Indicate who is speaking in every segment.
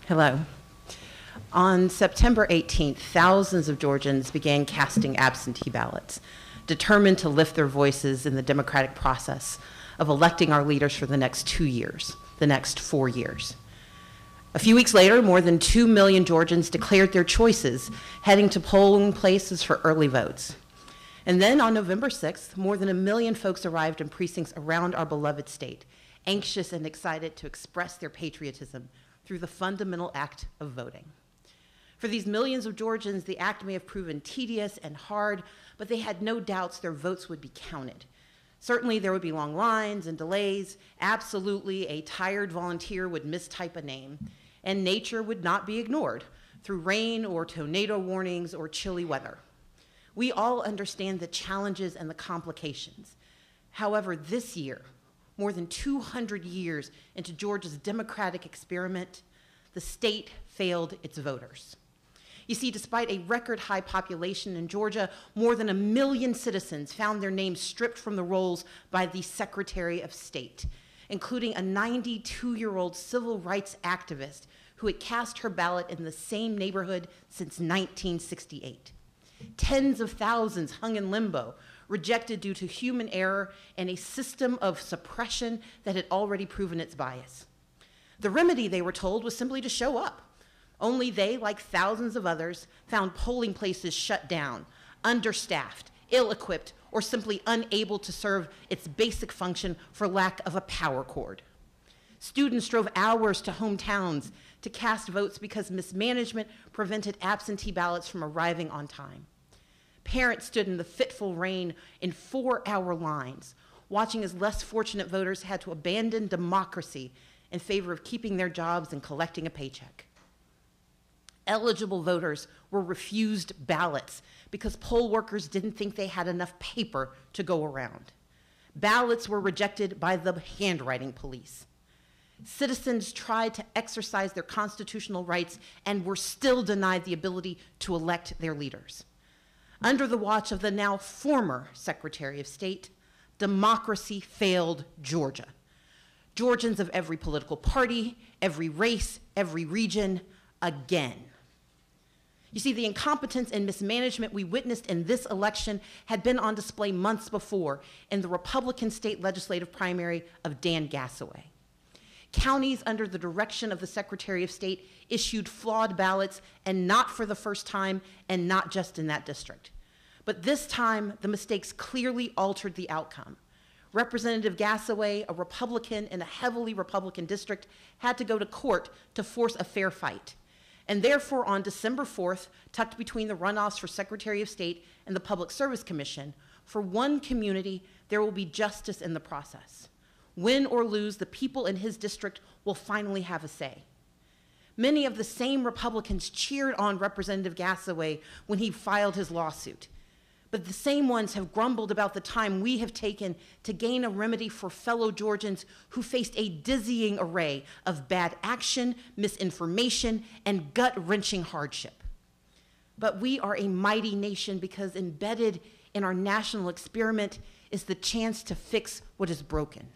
Speaker 1: Hello. On September 18th, thousands of Georgians began casting absentee ballots, determined to lift their voices in the democratic process of electing our leaders for the next 2 years, the next 4 years. A few weeks later, more than 2 million Georgians declared their choices, heading to polling places for early votes. And then on November 6th, more than 1 million folks arrived in precincts around our beloved state, anxious and excited to express their patriotism through the fundamental act of voting. For these millions of Georgians, the act may have proven tedious and hard, but they had no doubts their votes would be counted. Certainly there would be long lines and delays. Absolutely, a tired volunteer would mistype a name, and nature would not be ignored through rain or tornado warnings or chilly weather. We all understand the challenges and the complications. However, this year, more than 200 years into Georgia's democratic experiment, the state failed its voters. You see, despite a record high population in Georgia, more than 1 million citizens found their names stripped from the rolls by the Secretary of State, including a 92-year-old civil rights activist who had cast her ballot in the same neighborhood since 1968. Tens of thousands hung in limbo, rejected due to human error and a system of suppression that had already proven its bias. The remedy, they were told, was simply to show up. Only they, like thousands of others, found polling places shut down, understaffed, ill-equipped, or simply unable to serve its basic function for lack of a power cord. Students drove hours to hometowns to cast votes because mismanagement prevented absentee ballots from arriving on time. Parents stood in the fitful rain in 4-hour lines, watching as less fortunate voters had to abandon democracy in favor of keeping their jobs and collecting a paycheck. Eligible voters were refused ballots because poll workers didn't think they had enough paper to go around. Ballots were rejected by the handwriting police. Citizens tried to exercise their constitutional rights and were still denied the ability to elect their leaders. Under the watch of the now former Secretary of State, democracy failed Georgia. Georgians of every political party, every race, every region, again. You see, the incompetence and mismanagement we witnessed in this election had been on display months before in the Republican state legislative primary of Dan Gassaway. Counties under the direction of the Secretary of State issued flawed ballots, and not for the first time, and not just in that district. But this time, the mistakes clearly altered the outcome. Representative Gassaway, a Republican in a heavily Republican district, had to go to court to force a fair fight. And therefore, on December 4th, tucked between the runoffs for Secretary of State and the Public Service Commission, for one community, there will be justice in the process. Win or lose, the people in his district will finally have a say. Many of the same Republicans cheered on Representative Gassaway when he filed his lawsuit. But the same ones have grumbled about the time we have taken to gain a remedy for fellow Georgians who faced a dizzying array of bad action, misinformation, and gut-wrenching hardship. But we are a mighty nation because embedded in our national experiment is the chance to fix what is broken,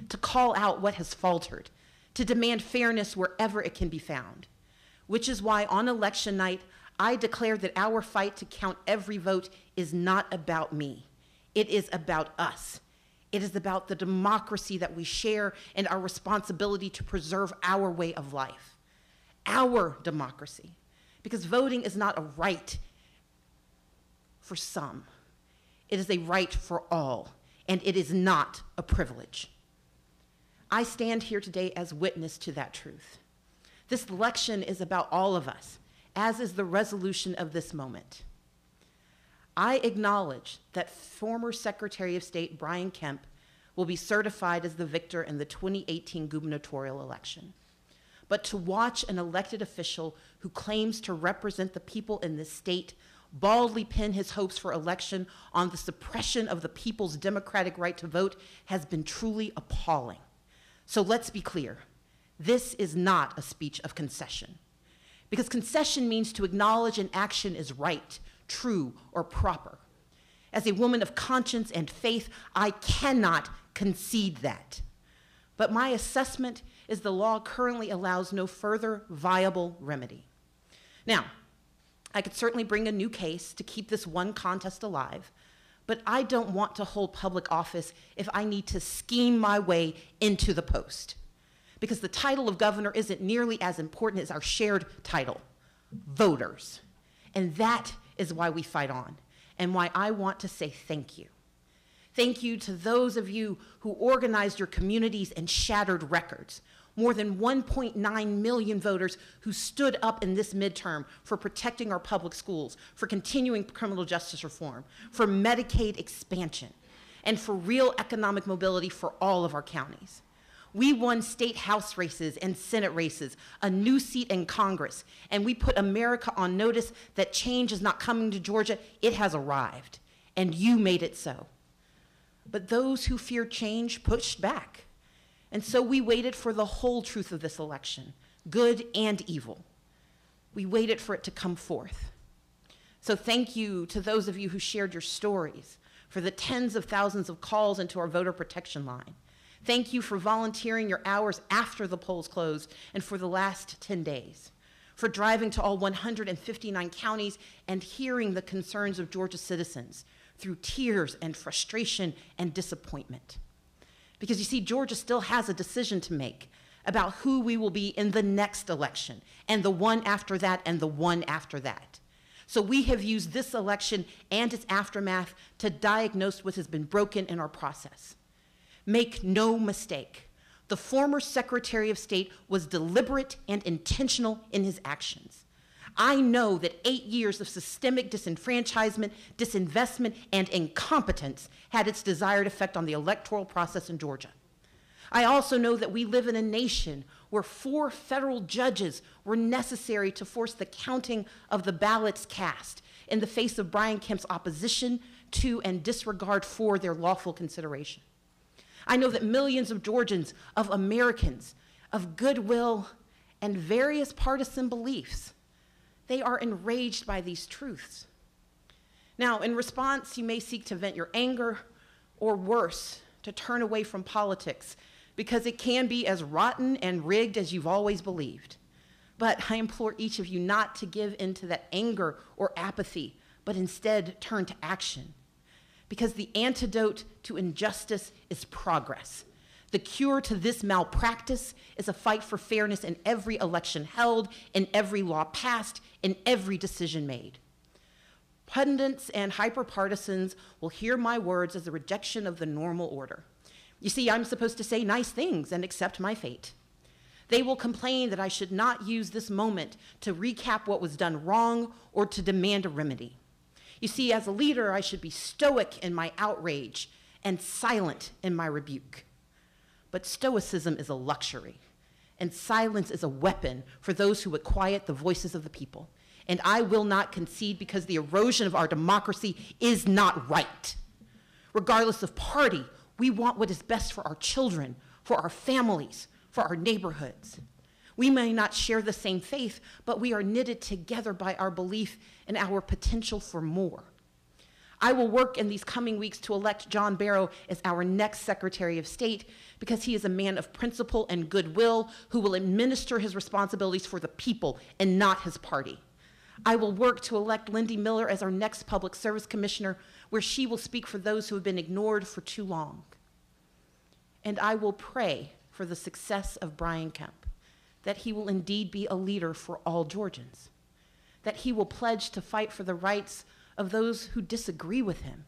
Speaker 1: to call out what has faltered, to demand fairness wherever it can be found. Which is why on election night, I declare that our fight to count every vote is not about me. It is about us. It is about the democracy that we share and our responsibility to preserve our way of life. Our democracy. Because voting is not a right for some. It is a right for all, and it is not a privilege. I stand here today as witness to that truth. This election is about all of us, as is the resolution of this moment. I acknowledge that former Secretary of State Brian Kemp will be certified as the victor in the 2018 gubernatorial election. But to watch an elected official who claims to represent the people in this state baldly pin his hopes for election on the suppression of the people's democratic right to vote has been truly appalling. So let's be clear. This is not a speech of concession. Because concession means to acknowledge an action is right, true, or proper. As a woman of conscience and faith, I cannot concede that. But my assessment is the law currently allows no further viable remedy. Now, I could certainly bring a new case to keep this one contest alive, but I don't want to hold public office if I need to scheme my way into the post. Because the title of governor isn't nearly as important as our shared title, voters. And that is why we fight on, and why I want to say thank you. Thank you to those of you who organized your communities and shattered records. More than 1.9 million voters who stood up in this midterm for protecting our public schools, for continuing criminal justice reform, for Medicaid expansion, and for real economic mobility for all of our counties. We won state house races and Senate races, a new seat in Congress, and we put America on notice that change is not coming to Georgia, it has arrived, and you made it so. But those who feared change pushed back. And so we waited for the whole truth of this election, good and evil. We waited for it to come forth. So thank you to those of you who shared your stories, for the tens of thousands of calls into our voter protection line. Thank you for volunteering your hours after the polls closed and for the last 10 days, for driving to all 159 counties and hearing the concerns of Georgia citizens through tears and frustration and disappointment. Because you see, Georgia still has a decision to make about who we will be in the next election, and the one after that, and the one after that. So we have used this election and its aftermath to diagnose what has been broken in our process. Make no mistake, the former Secretary of State was deliberate and intentional in his actions. I know that 8 years of systemic disenfranchisement, disinvestment, and incompetence had its desired effect on the electoral process in Georgia. I also know that we live in a nation where 4 federal judges were necessary to force the counting of the ballots cast in the face of Brian Kemp's opposition to and disregard for their lawful consideration. I know that millions of Georgians, of Americans, of goodwill, and various partisan beliefs, they are enraged by these truths. Now, in response, you may seek to vent your anger, or worse, to turn away from politics, because it can be as rotten and rigged as you've always believed. But I implore each of you not to give in to that anger or apathy, but instead turn to action. Because the antidote to injustice is progress. The cure to this malpractice is a fight for fairness in every election held, in every law passed, in every decision made. Pundits and hyper-partisans will hear my words as a rejection of the normal order. You see, I'm supposed to say nice things and accept my fate. They will complain that I should not use this moment to recap what was done wrong or to demand a remedy. You see, as a leader, I should be stoic in my outrage and silent in my rebuke. But stoicism is a luxury, and silence is a weapon for those who would quiet the voices of the people. And I will not concede, because the erosion of our democracy is not right. Regardless of party, we want what is best for our children, for our families, for our neighborhoods. We may not share the same faith, but we are knitted together by our belief in our potential for more. I will work in these coming weeks to elect John Barrow as our next Secretary of State, because he is a man of principle and goodwill who will administer his responsibilities for the people and not his party. I will work to elect Lindy Miller as our next Public Service Commissioner, where she will speak for those who have been ignored for too long. And I will pray for the success of Brian Kemp, that he will indeed be a leader for all Georgians, that he will pledge to fight for the rights of those who disagree with him,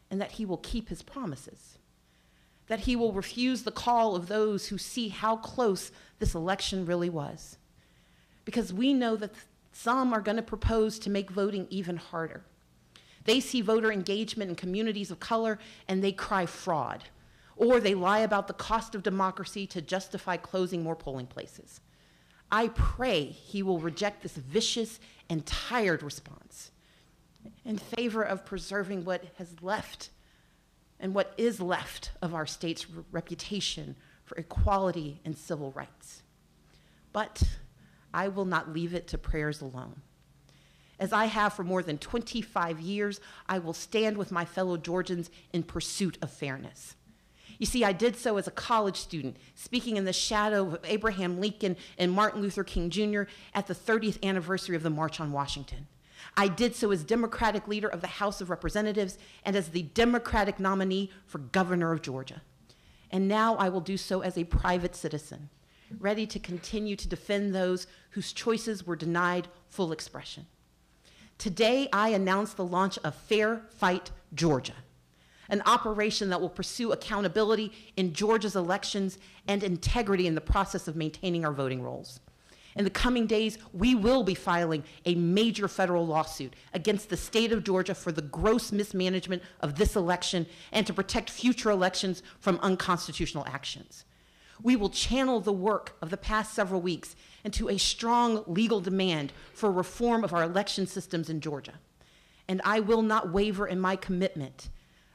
Speaker 1: and that he will keep his promises, that he will refuse the call of those who see how close this election really was, because we know that some are going to propose to make voting even harder. They see voter engagement in communities of color and they cry fraud, or they lie about the cost of democracy to justify closing more polling places. I pray he will reject this vicious and tired response in favor of preserving what has left and what is left of our state's reputation for equality and civil rights. But I will not leave it to prayers alone. As I have for more than 25 years, I will stand with my fellow Georgians in pursuit of fairness. You see, I did so as a college student, speaking in the shadow of Abraham Lincoln and Martin Luther King Jr. at the 30th anniversary of the March on Washington. I did so as Democratic leader of the House of Representatives and as the Democratic nominee for governor of Georgia. And now I will do so as a private citizen, ready to continue to defend those whose choices were denied full expression. Today, I announce the launch of Fair Fight Georgia, an operation that will pursue accountability in Georgia's elections and integrity in the process of maintaining our voting rolls. In the coming days, we will be filing a major federal lawsuit against the state of Georgia for the gross mismanagement of this election and to protect future elections from unconstitutional actions. We will channel the work of the past several weeks into a strong legal demand for reform of our election systems in Georgia. And I will not waver in my commitment,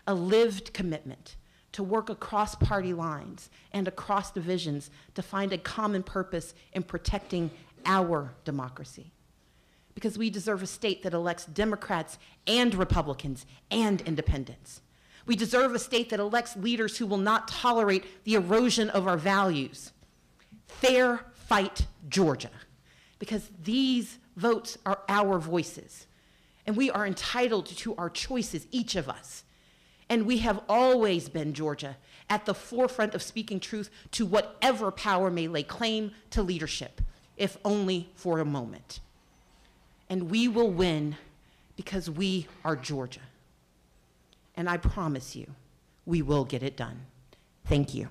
Speaker 1: a lived commitment, to work across party lines and across divisions to find a common purpose in protecting our democracy. Because we deserve a state that elects Democrats and Republicans and independents. We deserve a state that elects leaders who will not tolerate the erosion of our values. Fair Fight Georgia. Because these votes are our voices. And we are entitled to our choices, each of us. And we have always been, Georgia, at the forefront of speaking truth to whatever power may lay claim to leadership, if only for a moment. And we will win because we are Georgia. And I promise you, we will get it done. Thank you.